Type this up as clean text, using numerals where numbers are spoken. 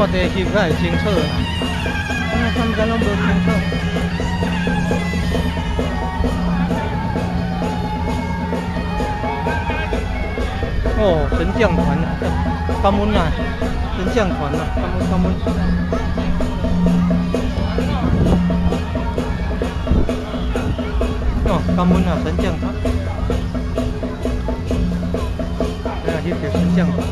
ตัวเตะคลิปได้จริงเชื่อนะทำกันลองดูจริงเชื่อโอ้เป็นเจียง团啊กำมุนอ่ะเป็นเจียง团啊กำมุน哦กำมุนอ่ะเป็นเจียง团ที่เกี่ยวกับเจียง团